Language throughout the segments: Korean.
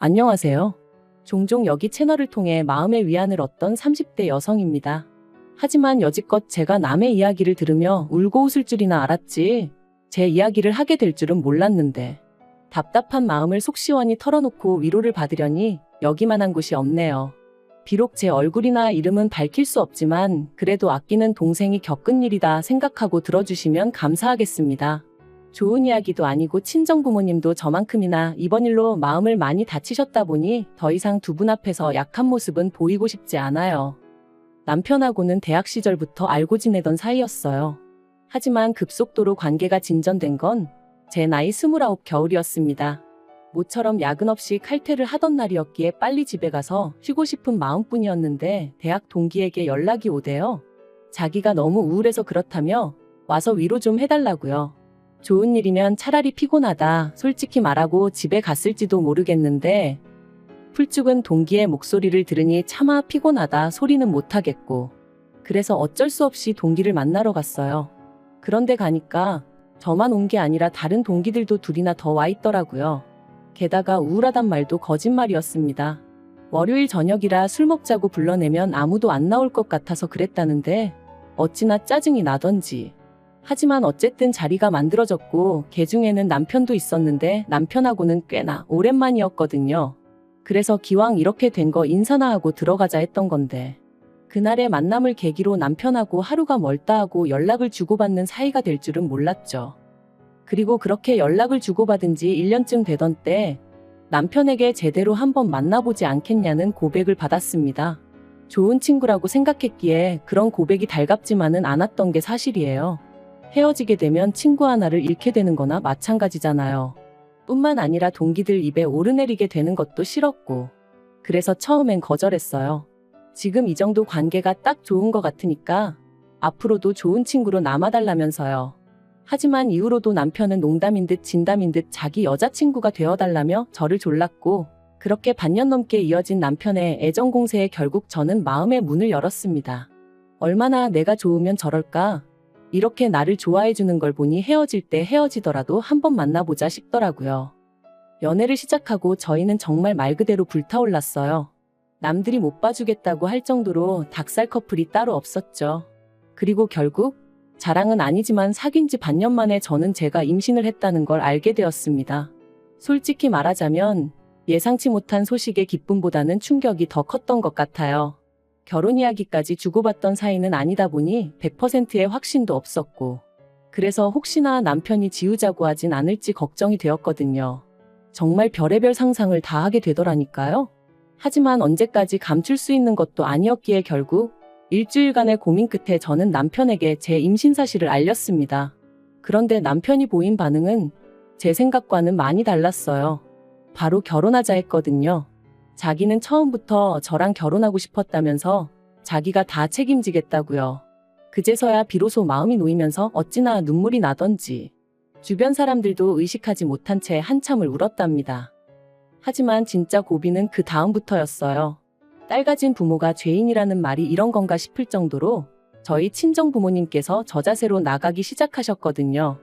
안녕하세요. 종종 여기 채널을 통해 마음의 위안을 얻던 30대 여성입니다. 하지만 여지껏 제가 남의 이야기를 들으며 울고 웃을 줄이나 알았지, 제 이야기를 하게 될 줄은 몰랐는데, 답답한 마음을 속 시원히 털어놓고 위로를 받으려니 여기만한 곳이 없네요. 비록 제 얼굴이나 이름은 밝힐 수 없지만 그래도 아끼는 동생이 겪은 일이다 생각하고 들어주시면 감사하겠습니다. 좋은 이야기도 아니고 친정부모님도 저만큼이나 이번 일로 마음을 많이 다치셨다 보니 더 이상 두 분 앞에서 약한 모습은 보이고 싶지 않아요. 남편하고는 대학 시절부터 알고 지내던 사이였어요. 하지만 급속도로 관계가 진전된 건 제 나이 29 겨울이었습니다. 모처럼 야근 없이 칼퇴를 하던 날이었기에 빨리 집에 가서 쉬고 싶은 마음뿐이었는데 대학 동기에게 연락이 오대요. 자기가 너무 우울해서 그렇다며 와서 위로 좀 해달라고요. 좋은 일이면 차라리 피곤하다 솔직히 말하고 집에 갔을지도 모르겠는데, 풀죽은 동기의 목소리를 들으니 차마 피곤하다 소리는 못하겠고, 그래서 어쩔 수 없이 동기를 만나러 갔어요. 그런데 가니까 저만 온 게 아니라 다른 동기들도 둘이나 더 와 있더라고요. 게다가 우울하단 말도 거짓말이었습니다. 월요일 저녁이라 술 먹자고 불러내면 아무도 안 나올 것 같아서 그랬다는데 어찌나 짜증이 나던지. 하지만 어쨌든 자리가 만들어졌고 개 중에는 남편도 있었는데 남편하고는 꽤나 오랜만이었거든요. 그래서 기왕 이렇게 된 거 인사나 하고 들어가자 했던 건데, 그날의 만남을 계기로 남편하고 하루가 멀다 하고 연락을 주고받는 사이가 될 줄은 몰랐죠. 그리고 그렇게 연락을 주고받은 지 1년쯤 되던 때 남편에게 제대로 한번 만나보지 않겠냐는 고백을 받았습니다. 좋은 친구라고 생각했기에 그런 고백이 달갑지만은 않았던 게 사실이에요. 헤어지게 되면 친구 하나를 잃게 되는 거나 마찬가지잖아요. 뿐만 아니라 동기들 입에 오르내리게 되는 것도 싫었고, 그래서 처음엔 거절했어요. 지금 이 정도 관계가 딱 좋은 것 같으니까 앞으로도 좋은 친구로 남아달라면서요. 하지만 이후로도 남편은 농담인 듯 진담인 듯 자기 여자친구가 되어달라며 저를 졸랐고, 그렇게 반년 넘게 이어진 남편의 애정 공세에 결국 저는 마음의 문을 열었습니다. 얼마나 내가 좋으면 저럴까? 이렇게 나를 좋아해주는 걸 보니 헤어질 때 헤어지더라도 한번 만나보자 싶더라고요. 연애를 시작하고 저희는 정말 말 그대로 불타올랐어요. 남들이 못 봐주겠다고 할 정도로 닭살 커플이 따로 없었죠. 그리고 결국 자랑은 아니지만 사귄 지 반년 만에 저는 제가 임신을 했다는 걸 알게 되었습니다. 솔직히 말하자면 예상치 못한 소식의 기쁨보다는 충격이 더 컸던 것 같아요. 결혼 이야기까지 주고받던 사이는 아니다 보니 100%의 확신도 없었고, 그래서 혹시나 남편이 지우자고 하진 않을지 걱정이 되었거든요. 정말 별의별 상상을 다 하게 되더라니까요. 하지만 언제까지 감출 수 있는 것도 아니었기에 결국 일주일간의 고민 끝에 저는 남편에게 제 임신 사실을 알렸습니다. 그런데 남편이 보인 반응은 제 생각과는 많이 달랐어요. 바로 결혼하자 했거든요. 자기는 처음부터 저랑 결혼하고 싶었다면서 자기가 다 책임지겠다고요. 그제서야 비로소 마음이 놓이면서 어찌나 눈물이 나던지 주변 사람들도 의식하지 못한 채 한참을 울었답니다. 하지만 진짜 고비는 그 다음부터였어요. 딸 가진 부모가 죄인이라는 말이 이런 건가 싶을 정도로 저희 친정 부모님께서 저자세로 나가기 시작하셨거든요.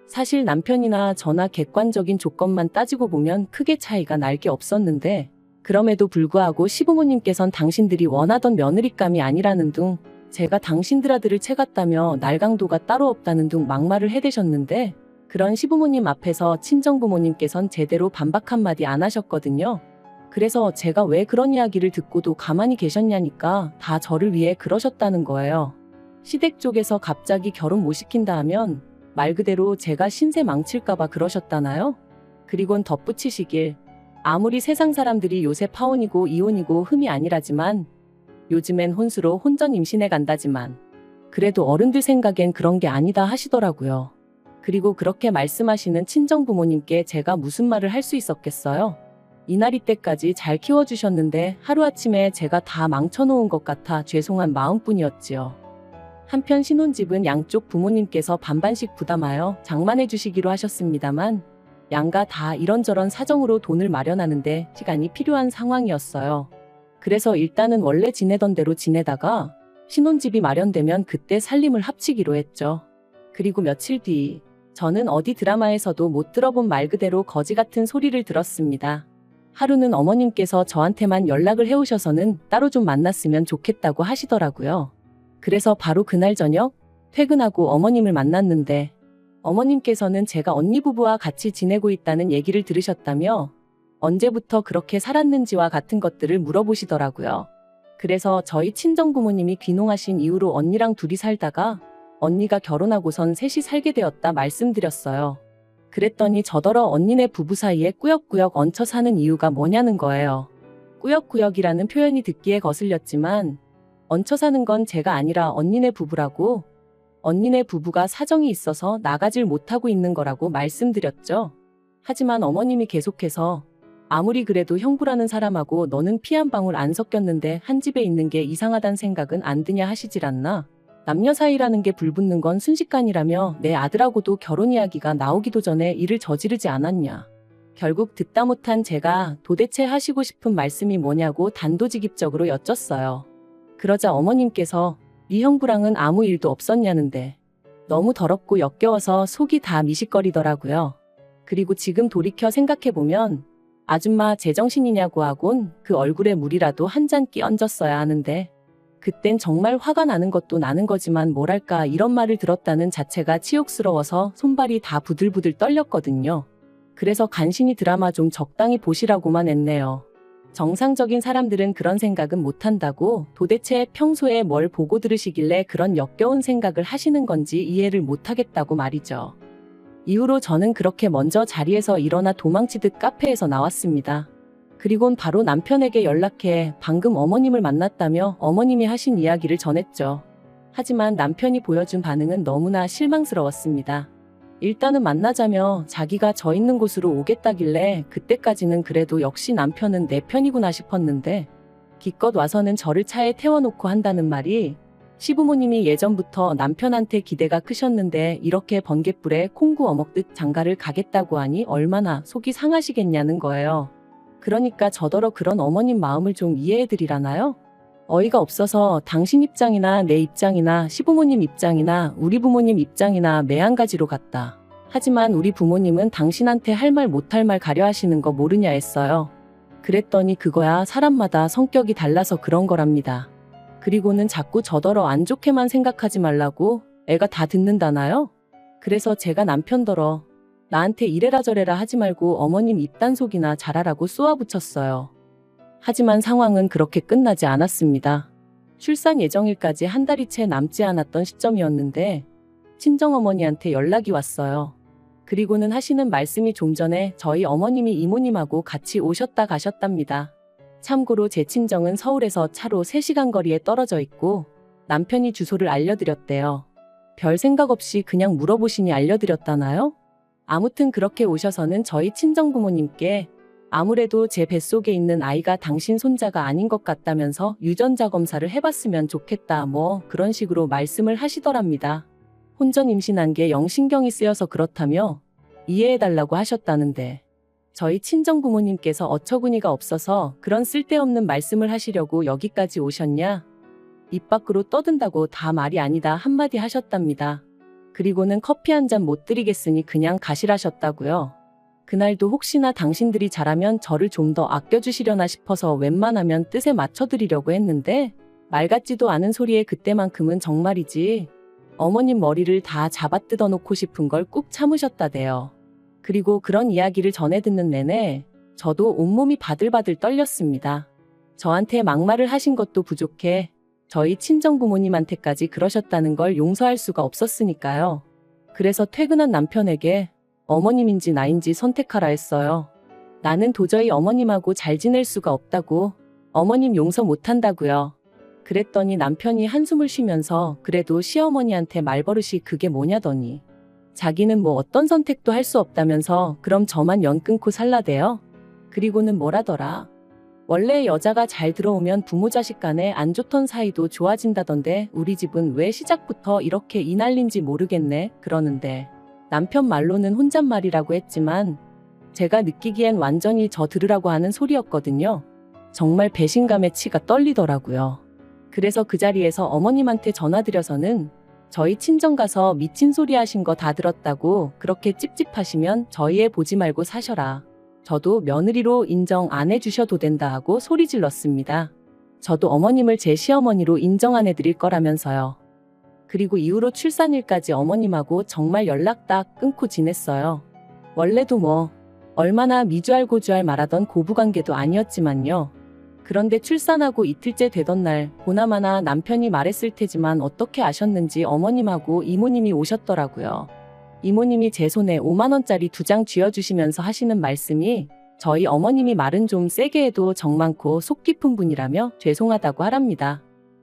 사실 남편이나 저나 객관적인 조건만 따지고 보면 크게 차이가 날 게 없었는데, 그럼에도 불구하고 시부모님께선 당신들이 원하던 며느리감이 아니라는 둥, 제가 당신들 아들을 채갔다며 날강도가 따로 없다는 둥 막말을 해대셨는데, 그런 시부모님 앞에서 친정부모님께선 제대로 반박 한마디 안 하셨거든요. 그래서 제가 왜 그런 이야기를 듣고도 가만히 계셨냐니까 다 저를 위해 그러셨다는 거예요. 시댁 쪽에서 갑자기 결혼 못 시킨다 하면 말 그대로 제가 신세 망칠까봐 그러셨다나요? 그리곤 덧붙이시길, 아무리 세상 사람들이 요새 파혼이고 이혼이고 흠이 아니라지만 요즘엔 혼수로 혼전 임신해 간다지만 그래도 어른들 생각엔 그런 게 아니다 하시더라고요. 그리고 그렇게 말씀하시는 친정부모님께 제가 무슨 말을 할 수 있었겠어요? 이날 이때까지 잘 키워주셨는데 하루아침에 제가 다 망쳐놓은 것 같아 죄송한 마음뿐이었지요. 한편 신혼집은 양쪽 부모님께서 반반씩 부담하여 장만해 주시기로 하셨습니다만 양가 다 이런저런 사정으로 돈을 마련하는데 시간이 필요한 상황이었어요. 그래서 일단은 원래 지내던 대로 지내다가 신혼집이 마련되면 그때 살림을 합치기로 했죠. 그리고 며칠 뒤 저는 어디 드라마에서도 못 들어본 말 그대로 거지 같은 소리를 들었습니다. 하루는 어머님께서 저한테만 연락을 해오셔서는 따로 좀 만났으면 좋겠다고 하시더라고요. 그래서 바로 그날 저녁 퇴근하고 어머님을 만났는데 어머님께서는 제가 언니 부부와 같이 지내고 있다는 얘기를 들으셨다며 언제부터 그렇게 살았는지와 같은 것들을 물어보시더라고요. 그래서 저희 친정부모님이 귀농하신 이후로 언니랑 둘이 살다가 언니가 결혼하고선 셋이 살게 되었다 말씀드렸어요. 그랬더니 저더러 언니네 부부 사이에 꾸역꾸역 얹혀 사는 이유가 뭐냐는 거예요. 꾸역꾸역이라는 표현이 듣기에 거슬렸지만 얹혀 사는 건 제가 아니라 언니네 부부라고, 언니네 부부가 사정이 있어서 나가질 못하고 있는 거라고 말씀드렸죠. 하지만 어머님이 계속해서 아무리 그래도 형부라는 사람하고 너는 피 한 방울 안 섞였는데 한 집에 있는 게 이상하단 생각은 안 드냐 하시질 않나? 남녀 사이라는 게 불붙는 건 순식간이라며 내 아들하고도 결혼 이야기가 나오기도 전에 일을 저지르지 않았냐. 결국 듣다 못한 제가 도대체 하시고 싶은 말씀이 뭐냐고 단도직입적으로 여쭸어요. 그러자 어머님께서 네 형부랑은 아무 일도 없었냐는데 너무 더럽고 역겨워서 속이 다 미식거리더라고요. 그리고 지금 돌이켜 생각해보면 아줌마 제정신이냐고 하곤 그 얼굴에 물이라도 한 잔 끼얹었어야 하는데 그땐 정말 화가 나는 것도 나는 거지만 뭐랄까 이런 말을 들었다는 자체가 치욕스러워서 손발이 다 부들부들 떨렸거든요. 그래서 간신히 드라마 좀 적당히 보시라고만 했네요. 정상적인 사람들은 그런 생각은 못한다고, 도대체 평소에 뭘 보고 들으시길래 그런 역겨운 생각을 하시는 건지 이해를 못하겠다고 말이죠. 이후로 저는 그렇게 먼저 자리에서 일어나 도망치듯 카페에서 나왔습니다. 그리곤 바로 남편에게 연락해 방금 어머님을 만났다며 어머님이 하신 이야기를 전했죠. 하지만 남편이 보여준 반응은 너무나 실망스러웠습니다. 일단은 만나자며 자기가 저 있는 곳으로 오겠다길래 그때까지는 그래도 역시 남편은 내 편이구나 싶었는데 기껏 와서는 저를 차에 태워놓고 한다는 말이, 시부모님이 예전부터 남편한테 기대가 크셨는데 이렇게 번갯불에 콩구 어먹듯 장가를 가겠다고 하니 얼마나 속이 상하시겠냐는 거예요. 그러니까 저더러 그런 어머님 마음을 좀 이해해드리라나요? 어이가 없어서 당신 입장이나 내 입장이나 시부모님 입장이나 우리 부모님 입장이나 매한가지로 갔다. 하지만 우리 부모님은 당신한테 할 말 못할 말 가려 하시는 거 모르냐 했어요. 그랬더니 그거야 사람마다 성격이 달라서 그런 거랍니다. 그리고는 자꾸 저더러 안 좋게만 생각하지 말라고 애가 다 듣는다나요? 그래서 제가 남편더러 나한테 이래라 저래라 하지 말고 어머님 입단속이나 잘하라고 쏘아붙였어요. 하지만 상황은 그렇게 끝나지 않았습니다. 출산 예정일까지 한 달이 채 남지 않았던 시점이었는데 친정어머니한테 연락이 왔어요. 그리고는 하시는 말씀이 좀 전에 저희 어머님이 이모님하고 같이 오셨다 가셨답니다. 참고로 제 친정은 서울에서 차로 3시간 거리에 떨어져 있고 남편이 주소를 알려드렸대요. 별 생각 없이 그냥 물어보시니 알려드렸다나요? 아무튼 그렇게 오셔서는 저희 친정부모님께 아무래도 제 뱃속에 있는 아이가 당신 손자가 아닌 것 같다면서 유전자 검사를 해봤으면 좋겠다 뭐 그런 식으로 말씀을 하시더랍니다. 혼전 임신한 게 영 신경이 쓰여서 그렇다며 이해해달라고 하셨다는데 저희 친정부모님께서 어처구니가 없어서 그런 쓸데없는 말씀을 하시려고 여기까지 오셨냐? 입 밖으로 떠든다고 다 말이 아니다 한마디 하셨답니다. 그리고는 커피 한 잔 못 드리겠으니 그냥 가시라셨다고요. 그날도 혹시나 당신들이 잘하면 저를 좀 더 아껴주시려나 싶어서 웬만하면 뜻에 맞춰드리려고 했는데 말 같지도 않은 소리에 그때만큼은 정말이지 어머님 머리를 다 잡아 뜯어놓고 싶은 걸 꾹 참으셨다대요. 그리고 그런 이야기를 전해 듣는 내내 저도 온몸이 바들바들 떨렸습니다. 저한테 막말을 하신 것도 부족해 저희 친정부모님한테까지 그러셨다는 걸 용서할 수가 없었으니까요. 그래서 퇴근한 남편에게 어머님인지 나인지 선택하라 했어요. 나는 도저히 어머님하고 잘 지낼 수가 없다고, 어머님 용서 못한다고요. 그랬더니 남편이 한숨을 쉬면서 그래도 시어머니한테 말버릇이 그게 뭐냐더니 자기는 뭐 어떤 선택도 할 수 없다면서 그럼 저만 연 끊고 살라대요. 그리고는 뭐라더라. 원래 여자가 잘 들어오면 부모 자식 간에 안 좋던 사이도 좋아진다던데 우리 집은 왜 시작부터 이렇게 이 난린지 모르겠네 그러는데 남편 말로는 혼잣말이라고 했지만 제가 느끼기엔 완전히 저 들으라고 하는 소리였거든요. 정말 배신감에 치가 떨리더라고요. 그래서 그 자리에서 어머님한테 전화드려서는 저희 친정 가서 미친 소리 하신 거 다 들었다고 그렇게 찝찝하시면 저희 애 보지 말고 사셔라. 저도 며느리로 인정 안 해주셔도 된다 하고 소리 질렀습니다. 저도 어머님을 제 시어머니로 인정 안 해드릴 거라면서요. 그리고 이후로 출산일까지 어머님하고 정말 연락 딱 끊고 지냈어요. 원래도 뭐 얼마나 미주알 고주알 말하던 고부관계도 아니었지만요. 그런데 출산하고 이틀째 되던 날 보나마나 남편이 말했을 테지만 어떻게 아셨는지 어머님하고 이모님이 오셨더라고요. 이모님이 제 손에 5만 원짜리 2장 쥐어주시면서 하시는 말씀이 저희 어머님이 말은 좀 세게 해도 정 많고 속 깊은 분이라며 죄송하다고 하랍니다.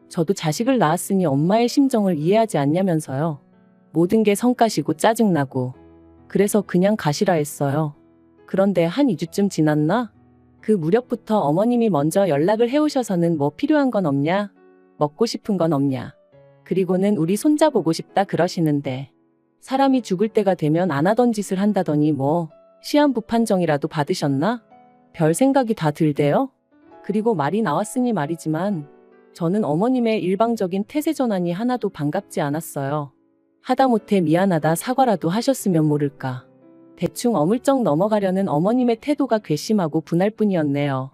저도 자식을 낳았으니 엄마의 심정을 이해하지 않냐면서요. 모든 게 성가시고 짜증나고 그래서 그냥 가시라 했어요. 그런데 한 2주쯤 지났나? 그 무렵부터 어머님이 먼저 연락을 해오셔서는 뭐 필요한 건 없냐? 먹고 싶은 건 없냐? 그리고는 우리 손자 보고 싶다 그러시는데 사람이 죽을 때가 되면 안 하던 짓을 한다더니 뭐 시한부 판정이라도 받으셨나? 별 생각이 다 들대요? 그리고 말이 나왔으니 말이지만 저는 어머님의 일방적인 태세 전환이 하나도 반갑지 않았어요. 하다못해 미안하다 사과라도 하셨으면 모를까. 대충 어물쩍 넘어가려는 어머님의 태도가 괘씸하고 분할 뿐이었네요.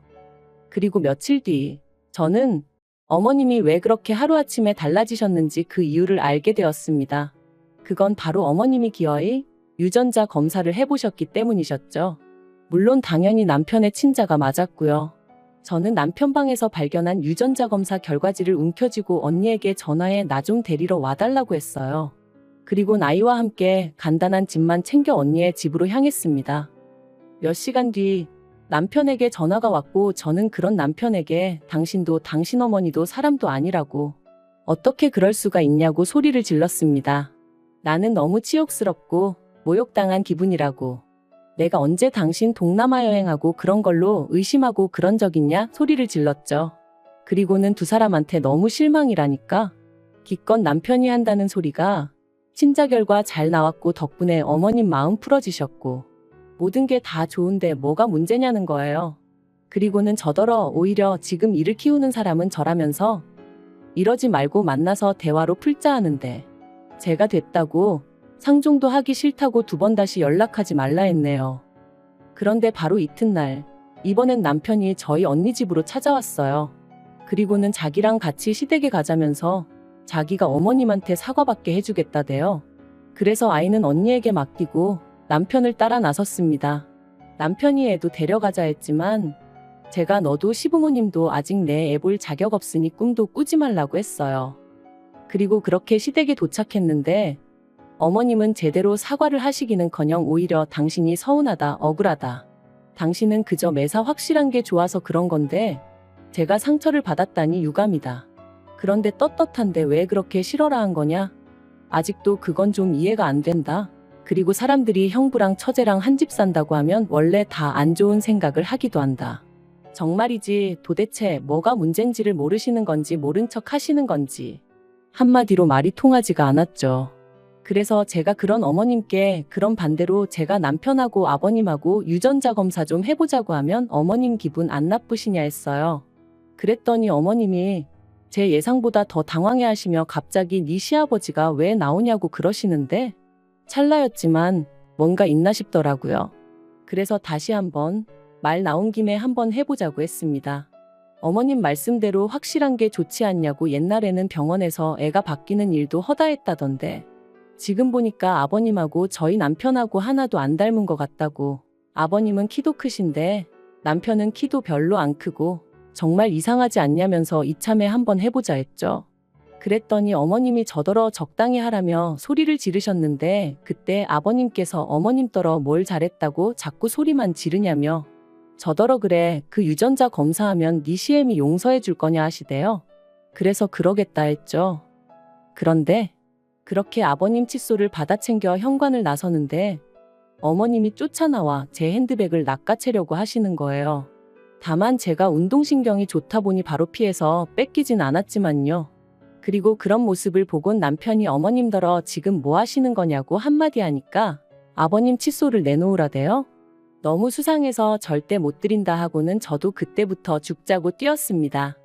그리고 며칠 뒤 저는 어머님이 왜 그렇게 하루아침에 달라지셨는지 그 이유를 알게 되었습니다. 그건 바로 어머님이 기어이 유전자 검사를 해보셨기 때문이셨죠. 물론 당연히 남편의 친자가 맞았고요. 저는 남편 방에서 발견한 유전자 검사 결과지를 움켜쥐고 언니에게 전화해 나 좀 데리러 와달라고 했어요. 그리고 아이와 함께 간단한 짐만 챙겨 언니의 집으로 향했습니다. 몇 시간 뒤 남편에게 전화가 왔고 저는 그런 남편에게 당신도 당신 어머니도 사람도 아니라고 어떻게 그럴 수가 있냐고 소리를 질렀습니다. 나는 너무 치욕스럽고 모욕당한 기분이라고. 내가 언제 당신 동남아 여행하고 그런 걸로 의심하고 그런 적 있냐 소리를 질렀죠. 그리고는 두 사람한테 너무 실망이라니까. 기껏 남편이 한다는 소리가 친자 결과 잘 나왔고 덕분에 어머님 마음 풀어지셨고 모든 게 다 좋은데 뭐가 문제냐는 거예요. 그리고는 저더러 오히려 지금 이를 키우는 사람은 저라면서 이러지 말고 만나서 대화로 풀자 하는데 제가 됐다고 상종도 하기 싫다고 2번 다시 연락하지 말라 했네요. 그런데 바로 이튿날 이번엔 남편이 저희 언니 집으로 찾아왔어요. 그리고는 자기랑 같이 시댁에 가자면서 자기가 어머님한테 사과받게 해주겠다대요. 그래서 아이는 언니에게 맡기고 남편을 따라 나섰습니다. 남편이 애도 데려가자 했지만 제가 너도 시부모님도 아직 내 애 볼 자격 없으니 꿈도 꾸지 말라고 했어요. 그리고 그렇게 시댁에 도착했는데 어머님은 제대로 사과를 하시기는커녕 오히려 당신이 서운하다, 억울하다. 당신은 그저 매사 확실한 게 좋아서 그런 건데 제가 상처를 받았다니 유감이다. 그런데 떳떳한데 왜 그렇게 싫어라 한 거냐? 아직도 그건 좀 이해가 안 된다. 그리고 사람들이 형부랑 처제랑 한 집 산다고 하면 원래 다 안 좋은 생각을 하기도 한다. 정말이지 도대체 뭐가 문제인지를 모르시는 건지 모른 척 하시는 건지 한마디로 말이 통하지가 않았죠. 그래서 제가 그런 어머님께 그런 반대로 제가 남편하고 아버님하고 유전자 검사 좀 해보자고 하면 어머님 기분 안 나쁘시냐 했어요. 그랬더니 어머님이 제 예상보다 더 당황해하시며 갑자기 네 시아버지가 왜 나오냐고 그러시는데 찰나였지만 뭔가 있나 싶더라고요. 그래서 다시 한번 말 나온 김에 한번 해보자고 했습니다. 어머님 말씀대로 확실한 게 좋지 않냐고 옛날에는 병원에서 애가 바뀌는 일도 허다했다던데 지금 보니까 아버님하고 저희 남편하고 하나도 안 닮은 것 같다고. 아버님은 키도 크신데 남편은 키도 별로 안 크고 정말 이상하지 않냐면서 이참에 한번 해보자 했죠. 그랬더니 어머님이 저더러 적당히 하라며 소리를 지르셨는데 그때 아버님께서 어머님더러 뭘 잘했다고 자꾸 소리만 지르냐며 저더러 그래 그 유전자 검사하면 네 시엠이 용서해 줄 거냐 하시대요. 그래서 그러겠다 했죠. 그런데 그렇게 아버님 칫솔을 받아 챙겨 현관을 나서는데 어머님이 쫓아나와 제 핸드백을 낚아채려고 하시는 거예요. 다만 제가 운동신경이 좋다 보니 바로 피해서 뺏기진 않았지만요. 그리고 그런 모습을 보곤 남편이 어머님더러 지금 뭐 하시는 거냐고 한마디 하니까 아버님 칫솔을 내놓으라대요. 너무 수상해서 절대 못 드린다 하고는 저도 그때부터 죽자고 뛰었습니다.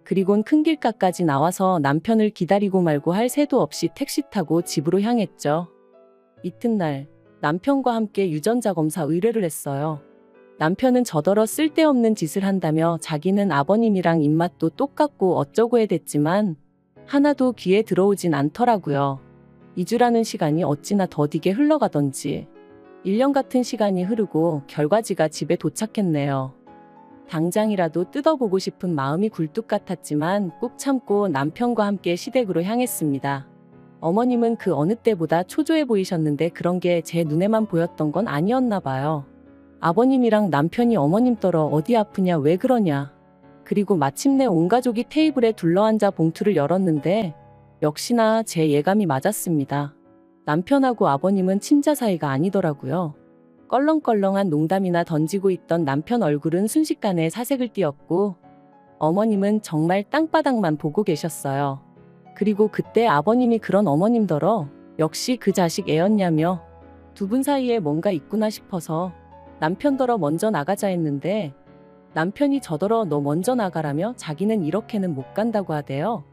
그리곤 큰 길가까지 나와서 남편을 기다리고 말고 할 새도 없이 택시 타고 집으로 향했죠. 이튿날 남편과 함께 유전자 검사 의뢰를 했어요. 남편은 저더러 쓸데없는 짓을 한다며 자기는 아버님이랑 입맛도 똑같고 어쩌고 해댔지만 하나도 귀에 들어오진 않더라고요. 2주라는 시간이 어찌나 더디게 흘러가던지 1년 같은 시간이 흐르고 결과지가 집에 도착했네요. 당장이라도 뜯어보고 싶은 마음이 굴뚝 같았지만 꾹 참고 남편과 함께 시댁으로 향했습니다. 어머님은 그 어느 때보다 초조해 보이셨는데 그런 게 제 눈에만 보였던 건 아니었나 봐요. 아버님이랑 남편이 어머님 떨어 어디 아프냐 왜 그러냐. 그리고 마침내 온 가족이 테이블에 둘러앉아 봉투를 열었는데 역시나 제 예감이 맞았습니다. 남편하고 아버님은 친자 사이가 아니더라고요. 껄렁껄렁한 농담이나 던지고 있던 남편 얼굴은 순식간에 사색을 띠었고 어머님은 정말 땅바닥만 보고 계셨어요. 그리고 그때 아버님이 그런 어머님더러 역시 그 자식 애였냐며 두 분 사이에 뭔가 있구나 싶어서 남편더러 먼저 나가자 했는데 남편이 저더러 너 먼저 나가라며 자기는 이렇게는 못 간다고 하대요.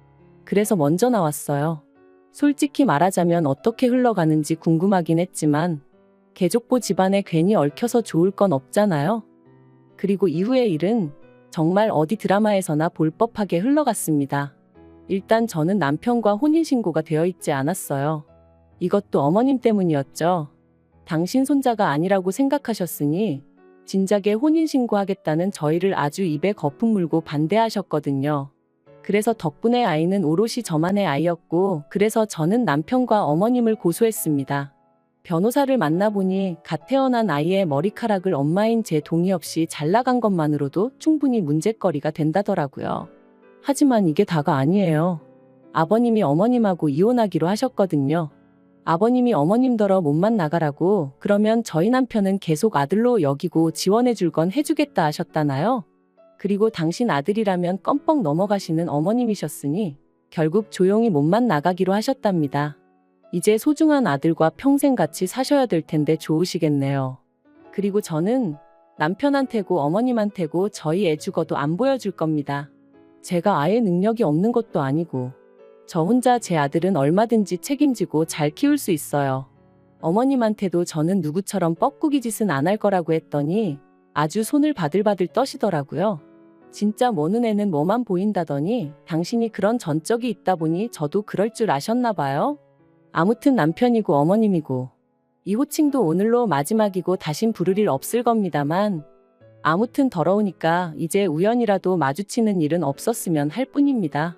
그래서 먼저 나왔어요. 솔직히 말하자면 어떻게 흘러가는지 궁금하긴 했지만 개족보 집안에 괜히 얽혀서 좋을 건 없잖아요. 그리고 이후의 일은 정말 어디 드라마에서나 볼 법하게 흘러갔습니다. 일단 저는 남편과 혼인신고가 되어 있지 않았어요. 이것도 어머님 때문이었죠. 당신 손자가 아니라고 생각하셨으니 진작에 혼인신고하겠다는 저희를 아주 입에 거품 물고 반대하셨거든요. 그래서 덕분에 아이는 오롯이 저만의 아이였고 그래서 저는 남편과 어머님을 고소했습니다. 변호사를 만나보니 갓 태어난 아이의 머리카락을 엄마인 제 동의 없이 잘라간 것만으로도 충분히 문제거리가 된다더라고요. 하지만 이게 다가 아니에요. 아버님이 어머님하고 이혼하기로 하셨거든요. 아버님이 어머님더러 몸만 나가라고 그러면 저희 남편은 계속 아들로 여기고 지원해줄 건 해주겠다 하셨다나요? 그리고 당신 아들이라면 껌뻑 넘어가시는 어머님이셨으니 결국 조용히 몸만 나가기로 하셨답니다. 이제 소중한 아들과 평생 같이 사셔야 될 텐데 좋으시겠네요. 그리고 저는 남편한테고 어머님한테고 저희 애 죽어도 안 보여줄 겁니다. 제가 아예 능력이 없는 것도 아니고 저 혼자 제 아들은 얼마든지 책임지고 잘 키울 수 있어요. 어머님한테도 저는 누구처럼 뻐꾸기 짓은 안 할 거라고 했더니 아주 손을 바들바들 떠시더라고요. 진짜 뭐 눈에는 뭐만 보인다더니 당신이 그런 전적이 있다 보니 저도 그럴 줄 아셨나 봐요. 아무튼 남편이고 어머님이고 이 호칭도 오늘로 마지막이고 다신 부를 일 없을 겁니다만 아무튼 더러우니까 이제 우연이라도 마주치는 일은 없었으면 할 뿐입니다.